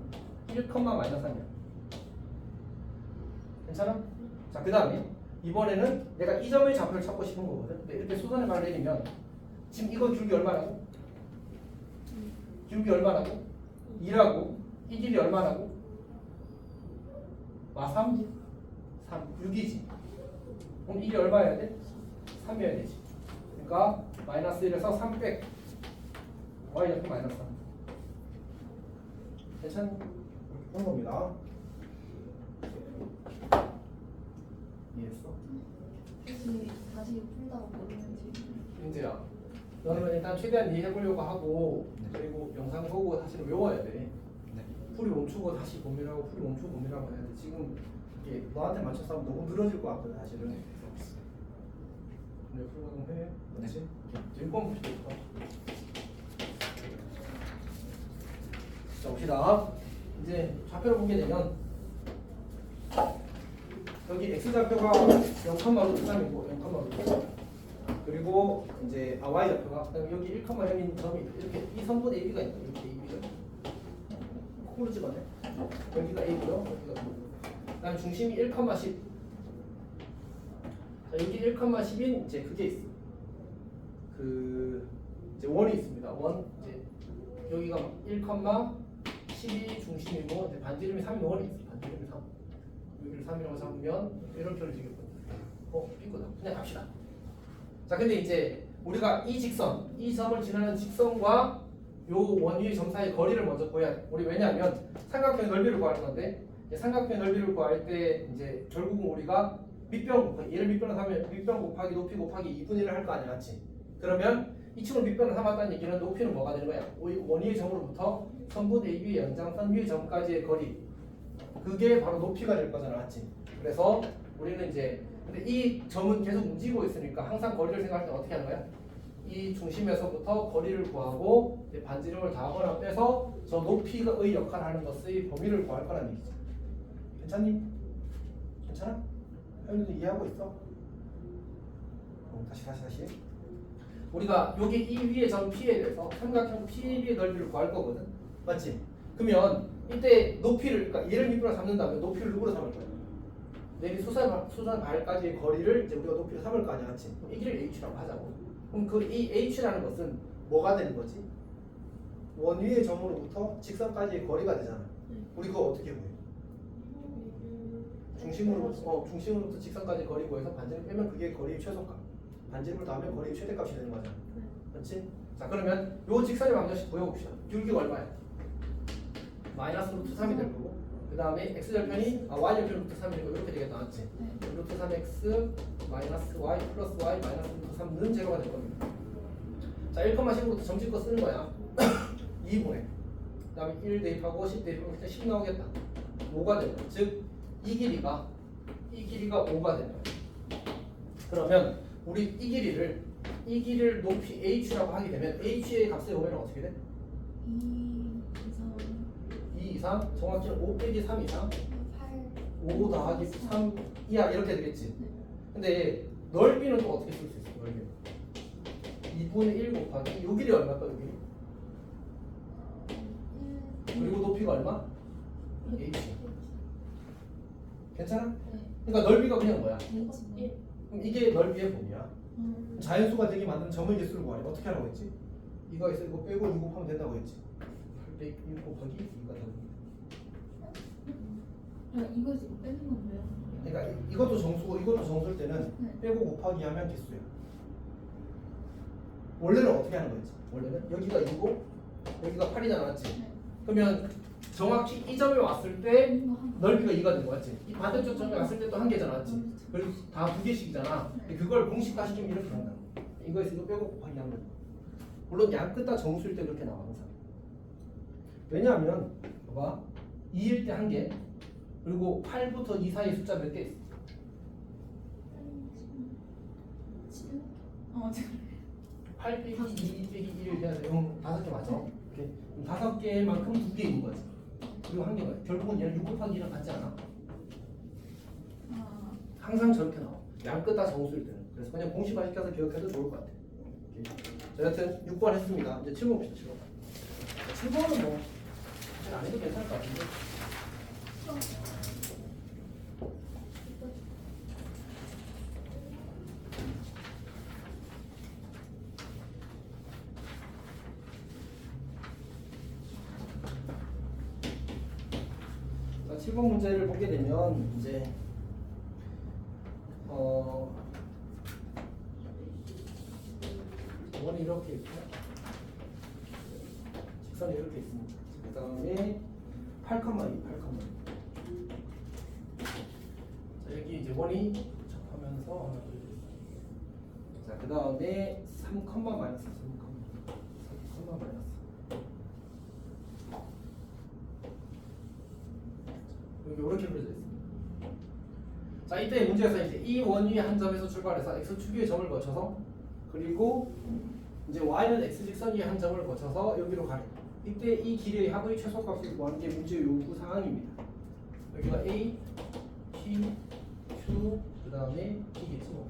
1, 마이너스 3이야. 괜찮아? 자, 그 다음에 이번에는 내가 이 점의 좌표를 찾고 싶은 거거든. 근데 이렇게 수선의 발을 내리면 지금 이거 기울기 얼마라고? 기울기 얼마라고? 2라고. 이 길이 얼마라고? 3? 6이지. 그럼 이게 얼마여야 돼? 3이어야 되지. 그러니까 마이너스 1에서 3 백 y좌표 마이너스 3. 괜찮니? 그런 겁니다. 이해했어? 있어? 다시 푼다고 모르는지. 민재야, 너는 일단 최대한 이해해보려고 하고 네. 그리고 영상 보고 사실 외워야 돼. 네. 풀이 멈추고 다시 고민하고 풀이 멈추고 고민하고 해야 돼. 지금 이게 너한테 맞춰서 하면 너무 늘어질 것 같거든 사실은. 근데 풀 가능해? 그렇지? 일권 봅시다. 자 봅시다. 이제 좌표를 보게 되면 여기 x 좌표가 0,루트3이고 0,루트3 그리고 이제 y 좌표가 그다음에 여기 1,0인 점이 이렇게 이 선분 AB가 있다. 이렇게 AB가 있다. 콩으로 찍었네. 여기가 A고요. 여기가 B고요. 그다음 중심이 1,10. 자 여기 1,10인 이제 그게 있어. 그 이제 원이 있습니다. 원 이제 여기가 1,12 중심이고 이제 반지름이 3이 원이 있어. 반지름이 3. 여기를 3이라고 잡으면 이런 표를 지겠거든요. 삐꾸다. 그냥 갑시다. 자 근데 이제 우리가 이 직선, 이 점을 지나는 직선과 요 원 위의 점 사이 거리를 먼저 구해야 돼. 우리 왜냐하면 삼각형의 넓이를 구하는 건데 삼각형의 넓이를 구할 때 이제 결국은 우리가 밑변 곱하기 얘를 밑변을 하면 밑변 곱하기 높이 곱하기 2분의 1을 할 거 아니야, 맞지? 그러면 이 친구를 밑변을 삼았다는 얘기는 높이는 뭐가 되는 거야? 원 위의 점으로부터 선분 AB의 연장선 위의 점까지의 거리 그게 바로 높이가 될 거잖아, 맞지? 그래서 우리는 이제 근데 이 점은 계속 움직이고 있으니까 항상 거리를 생각할 때 어떻게 하는 거야? 이 중심에서부터 거리를 구하고 이제 반지름을 더하거나 빼서 저 높이의 역할을 하는 것의 범위를 구할 거라는 얘기지. 괜찮니? 괜찮아? 현우도 이해하고 있어? 다시. 우리가 여기 이 위에 점 P에 대해서 삼각형 PAB의 넓이를 구할 거거든. 맞지? 그러면 이때 높이를 그러니까 얘를 밑으로 삼는다면 높이를 누구로 삼을 거야? 내리 수선 발까지의 거리를 이제 우리가 높이로 삼을 거 아니야, 맞지? 이 길을 H라고 하자고. 그럼 그 이 H라는 것은 뭐가 되는 거지? 원 위의 점으로부터 직선까지의 거리가 되잖아. 우리 그거 어떻게 구해? 중심으로부터 직선까지 거리 구해서 반지름 빼면 그게 거리의 최소값. 반지름을 더하면 거리의 최대값이 되는 거잖아. 그렇지? 자 그러면 요 직선을 한 번씩 구해봅시다. 길기가 얼마야? 마이너스 루트 3이 될 거고 그 다음에 x절편이 y 절편 루트 3이고 이렇게 되겠다, 맞지? 루트 3x 마이너스 y 플러스 y 마이너스 루트 3는 제로가 될 겁니다. 자 1,10부터 점집거 쓰는 거야. 2분의 그 다음에 1 대입하고 10 대입하면 그냥 10 나오겠다. 5가 되는 거야. 즉 이 길이가 5가 되는 거야. 그러면 우리 이 길이를 높이 h라고 하게 되면 h의 값의 오면은 어떻게 돼? 2 이상 정확히는 5 빼기 3 이상 5 더하기 3 이하 이렇게 되겠지. 근데 넓이는 또 어떻게 쓸 수 있어? 넓이 2분의 1 곱하기 요 길이 얼마일까? 요 길이 그리고 높이가 얼마? h. 괜찮아? 그러니까 넓이가 그냥 뭐야? 그럼 이게 넓이의 범위야. 자연수가 되게 만드는 점의 개수를 구하래. 어떻게 하라고 했지? 이거 있어 이거 빼고 2 곱하면 된다고 했지. 8 곱하기 2가 되는 이거 지금 빼는 건 왜요? 그러니까 이것도 정수고 이것도 정수일 때는 빼고 곱하기 하면 개수야. 원래는 어떻게 하는 거였지? 원래는 여기가 2고 여기가 8이잖아, 맞지? 그러면 정확히 이 점에 왔을 때 넓이가 2가 된 거 맞지? 이 반대쪽 점에 왔을 때 또 1개잖아, 맞지? 그리고 다 2개씩이잖아. 그걸 공식화시키면 이렇게 나온다. 이거에서 이거 빼고 곱하기 하는 거야. 물론 양 끝 다 정수일 때 그렇게 나와 항상. 왜냐하면 봐봐 2일 때 1개 그리고 8부터 2 사이 숫자 몇 개 있어? 8 빼기 2 빼기 1을 해야 돼. 5개 맞아? 이렇게 5개만큼 2개 있는 거지. 그리고 1개가 결국은 얘는 6 곱하기 1은 같지 않아? 항상 저렇게 나와. 양 끝 다 정수일 때는. 그래서 그냥 공식화 시켜서 기억해도 좋을 것 같아. 자, 여튼 6번 했습니다. 이제 7번 봅시다. 7번은 뭐 사실 안 해도 괜찮을 것 같은데. 자, 7번 문제를 보게 되면 이제 원이 이렇게 있고 직선이 이렇게 있습니다. 그 다음에 8,2 자, 여기 이제 원이 하면 하면서 하나 둘 셋. 자, 그 다음에 3 컴마 마이너스 3 컴마 마이너스. 여기 이렇게 그려져 있습니다. 자, 이때 문제에서 이제 이 원위의 한 점에서 출발해서 x축 위의 점을 거쳐서 그리고 이제 y는 x직선 위의 한 점을 거쳐서 여기로 가래. 이때 이 길이의 합의 최소값을 구하는 게 문제의 요구 사항입니다. 여기가 a, p, q, 그 다음에 p겠지 뭐.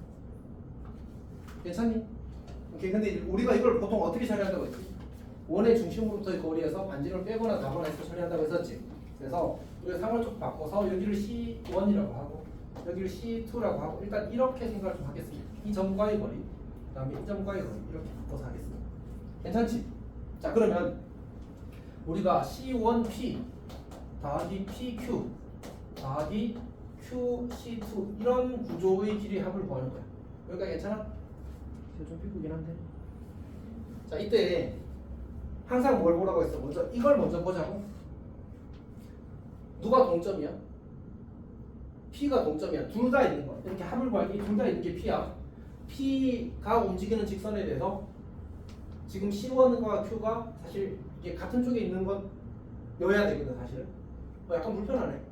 괜찮니? 오케이. 근데 우리가 이걸 보통 어떻게 처리한다고 했지? 원의 중심으로부터의 거리에서 반지름을 빼거나 나거나 해서 처리한다고 했었지. 그래서 우리가 상을 좀 바꿔서 여기를 C1이라고 하고 여기를 C2라고 하고 일단 이렇게 생각을 좀 하겠습니다. 이 점과의 거리, 그 다음에 이 점과의 거리 이렇게 바꿔서 하겠습니다. 괜찮지? 자, 그러면 우리가 C1P 더하기 PQ 더하기 QC2 이런 구조의 길이 합을 구하는 거야. 여기가 괜찮아? 좀 비구긴 한데. 자, 이때 항상 뭘 보라고 했어? 먼저 이걸 먼저 보자고. 누가 동점이야? P가 동점이야. 둘 다 있는 거야. 이렇게 합을 구하기 둘 다 있는 게 P야. P가 움직이는 직선에 대해서 지금 C1과 Q가 사실 이게 같은 쪽에 있는 건여야 되거든 사실은. 약간 불편하네.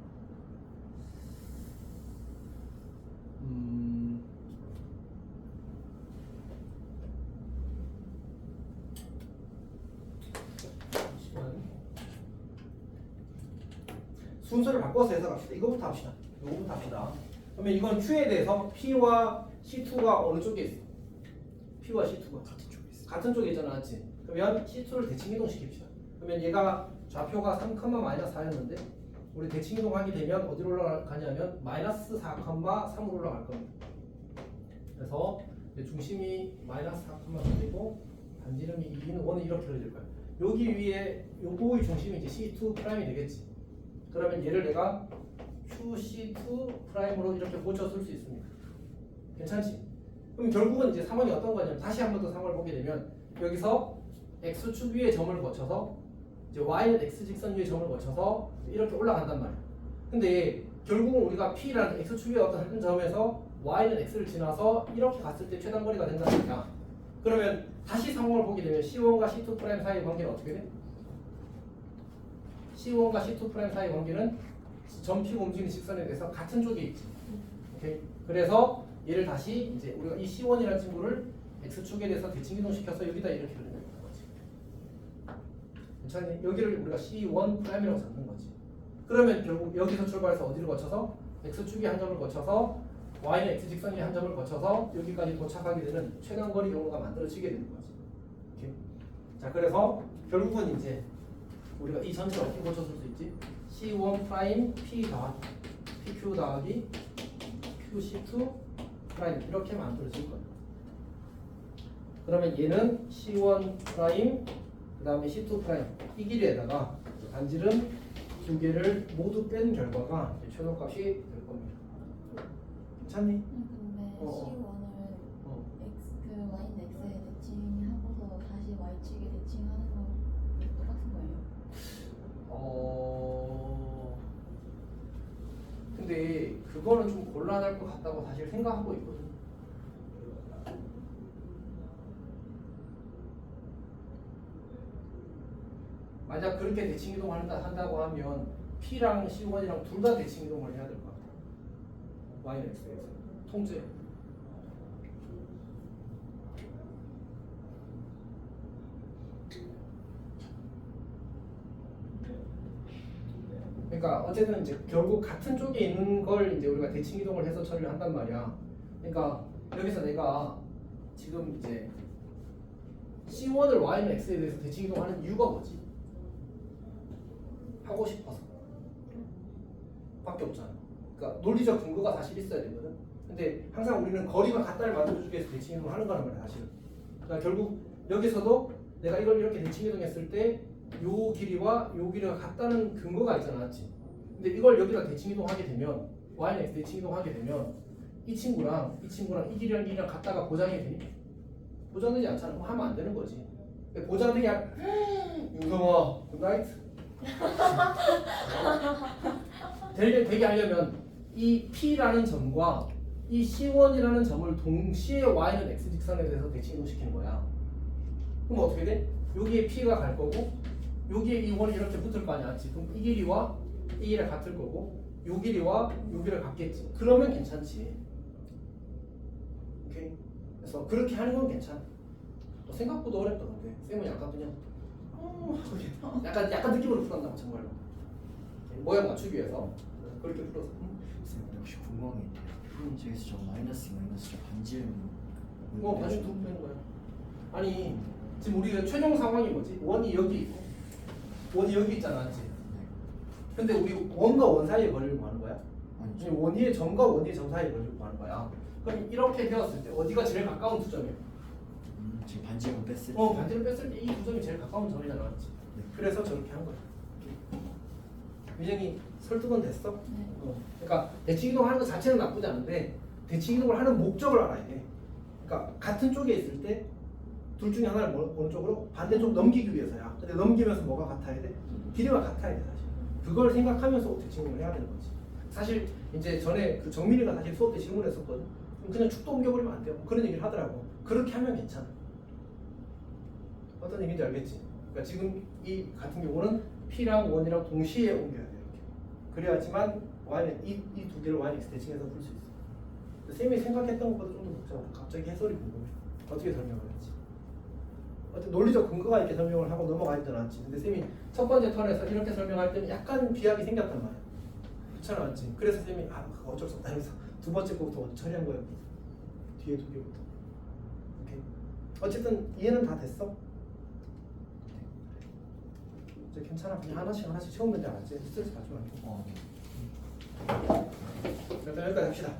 순서를 바꿔서 해석합시다. 이거부터 합시다. 이거부터 합시다. 그러면 이건 Q에 대해서 P와 C2가 어느 쪽에 있어? P와 C2가 같은 쪽에 있잖아, 맞지? 그러면 C2를 대칭 이동시킵시다. 그러면 얘가 좌표가 3,-4였는데 우리 대칭 이동하게 되면 어디로 올라가냐면 마이너스 4,3으로 올라갈 겁니다. 그래서 중심이 마이너스 4,3이고 반지름이 2는 원은 이렇게 그려질 거야. 여기 위에 요거의 중심이 이제 C2 프라임이 되겠지. 그러면 얘를 내가 QC2 프라임으로 이렇게 고쳐 쓸 수 있습니다. 괜찮지? 그럼 결국은 이제 상황이 어떤 거냐면 다시 한 번 더 상황을 보게 되면 여기서 x축 위의 점을 거쳐서 이제 y는 x직선 위의 점을 거쳐서 이렇게 올라간단 말이야. 근데 결국은 우리가 p라는 x축 위의 어떤 한 점에서 y는 x를 지나서 이렇게 갔을 때 최단거리가 된다는 거야. 그러면 다시 상황을 보게 되면 C1과 C2 프라임 사이의 관계는 어떻게 돼? C1과 C2 프라임 사이의 관계는 점 P가 움직이는 직선에 대해서 같은 쪽에 있지. 오케이. 그래서 얘를 다시 이제 우리가 이 C1이라는 친구를 x축에 대해서 대칭 이동시켜서 여기다 이렇게 그리는 거지. 괜찮니? 여기를 우리가 C1 프라임이라고 잡는 거지. 그러면 결국 여기서 출발해서 어디를 거쳐서 x축의 한 점을 거쳐서 y는 x직선의 한 점을 거쳐서 여기까지 도착하게 되는 최단거리 경로가 만들어지게 되는 거지. 오케이. 자, 그래서 결국은 이제 우리가 이 전체를 어떻게 고쳐줄 수 있지? C1 프라임 P 더하기 PQ 더하기 QC2 프라임 이렇게 만들어질 거예요. 그러면 얘는 C1 프라임 그 다음에 C2 프라임 이 길이에다가 반지름 두 개를 모두 뺀 결과가 최소값이 될 겁니다. 괜찮니? 근데 C1을 x 그 y는 x에 대칭하고서 다시 y축에 대칭하는 거 똑같은 거예요? 근데 그거는 좀 곤란할 것 같다고 사실 생각하고 있거든. 만약 그렇게 대칭 이동한다고 하면 P랑 C1이랑 둘 다 대칭 이동을 해야 될 것 같아. Y는 X에서 통째. 그러니까 어쨌든 이제 결국 같은 쪽에 있는 걸 이제 우리가 대칭 이동을 해서 처리를 한단 말이야. 그러니까 여기서 내가 지금 이제 C1을 Y는 X에 대해서 대칭 이동하는 이유가 뭐지? 하고 싶어서 밖에 없잖아. 그러니까 논리적 근거가 사실 있어야 되거든. 근데 항상 우리는 거리가 같다를 만들어주기 위해서 대칭 이동을 하는 거란 말이야 사실은. 그러니까 결국 여기서도 내가 이걸 이렇게 대칭 이동했을 때 요 길이와 요 길이가 같다는 근거가 있잖아, 맞지? 근데 이걸 여기다 대칭 이동하게 되면 y는 x 대칭 이동하게 되면 이 친구랑 이 친구랑 이 길이랑 이 길이랑 같다가 보장이 되니? 보장되지 않잖아. 그럼 하면 안 되는 거지. 근데 보장되게 윤성아 굿나잇 되게 하려면 이 P라는 점과 이 C1이라는 점을 동시에 y는 x 직선에 대해서 대칭시키는 거야. 그럼 어떻게 돼? 여기에 P가 갈 거고 여기에 이 원이 이렇게 붙을 거 아니야. 지금 이 길이와 이 길이가 같을 거고 요 길이와 요 길이가 같겠지. 그러면 괜찮지. 오케이? 그래서 그렇게 하는 건 괜찮아. 생각보다 어렵다 근데 쌤은 약간 그냥 약간 느낌으로 풀었나 정말로. 모양 맞추기 위해서 그렇게 풀어서. 쌤 혹시 궁금한 게 있대요. 저기서 저 마이너스 저 반지름 반지 두 배는 거야. 아니 지금 우리가 최종 상황이 뭐지? 원이 여기 있고 원이 여기 있잖아, 맞지? 근데 우리 원과 원 사이에 거리를 구하는 거야? 아니죠. 지금 원위의 점과 원위의 점 사이에 거리를 구하는 거야. 그럼 이렇게 되었을 때 어디가 제일 가까운 두 점이야? 지금 반지름 뺐을 때 반지를 뺐을 때 이 두 점이 제일 가까운 점이잖아, 맞지? 네. 그래서 저렇게 한 거야. 민정이 설득은 됐어? 네. 그러니까 대칭 이동하는 것 자체는 나쁘지 않은데 대칭 이동을 하는 목적을 알아야 돼. 그러니까 같은 쪽에 있을 때 둘 중에 하나를 어느 쪽으로 반대쪽 넘기기 위해서야. 근데 넘기면서 뭐가 같아야 돼? 길이가 같아야 돼 사실. 그걸 생각하면서 대칭을 해야 되는 거지. 사실 이제 전에 그 정민이가 사실 수업 때 질문했었거든. 그냥 축도 옮겨버리면 안 돼요. 그런 얘기를 하더라고. 그렇게 하면 괜찮아. 어떤 얘기인지 알겠지? 그러니까 지금 이 같은 경우는 P랑 원이랑 동시에 옮겨야 돼. 이렇게. 그래야지만 Y는 이 두 개를 Y는 X 대칭해서 풀 수 있어. 쌤이 생각했던 것보다 좀 더 복잡해. 갑자기 해설이 궁금해. 어떻게 설명을 할지. 어떤 논리적 근거가 있게 설명을 하고 넘어가야 되는 않지. 근데 쌤이 첫 번째 턴에서 이렇게 설명할 때는 약간 비약이 생겼단 말이야. 그렇잖아, 맞지? 그래서 쌤이 그거 어쩔 수 없다 하면서 두 번째 거부터 먼저 처리한 거예요. 뒤에 두 개부터. 오케이. 어쨌든 이해는 다 됐어? 이제 괜찮아. 그냥 하나씩 채우면 돼, 알았지? 스트레스 받지 말고. 네. 일단 여기까지 합시다.